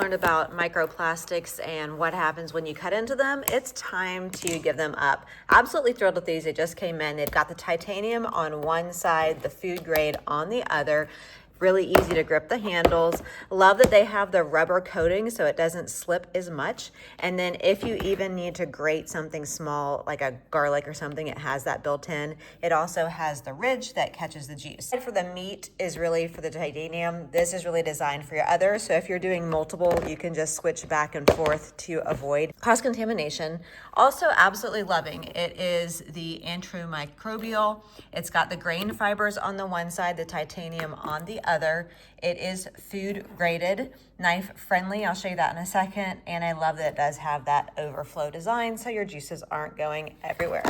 Learned about microplastics and what happens when you cut into them. It's time to give them up. Absolutely thrilled with these. They just came in. They've got the titanium on one side, the food grade on the other. Really easy to grip the handles. Love that they have the rubber coating so it doesn't slip as much. And then if you even need to grate something small like a garlic or something, it has that built in. It also has the ridge that catches the juice. For the meat is really for the titanium. This is really designed for your others. So if you're doing multiple, you can just switch back and forth to avoid cross-contamination. Also absolutely loving, it is the antimicrobial. It's got the grain fibers on the one side, the titanium on the other. It is food graded, knife friendly. I'll show you that in a second. And I love that it does have that overflow design so your juices aren't going everywhere.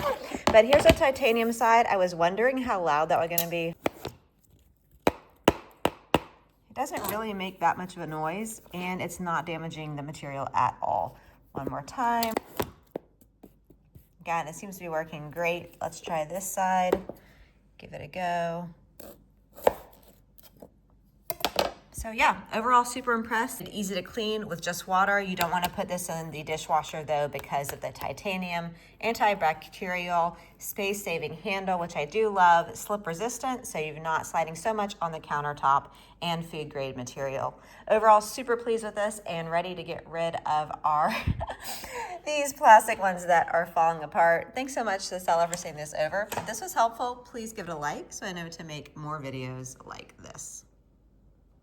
But here's the titanium side. I was wondering how loud that was gonna be. It doesn't really make that much of a noise and it's not damaging the material at all. One more time. Again, it seems to be working great. Let's try this side. Give it a go. So yeah, overall super impressed. It's easy to clean with just water. You don't want to put this in the dishwasher though because of the titanium, antibacterial, space-saving handle, which I do love, slip resistant, so you're not sliding so much on the countertop, and food grade material. Overall, super pleased with this and ready to get rid of our these plastic ones that are falling apart. Thanks so much to the seller for sending this over. If this was helpful, please give it a like so I know to make more videos like this.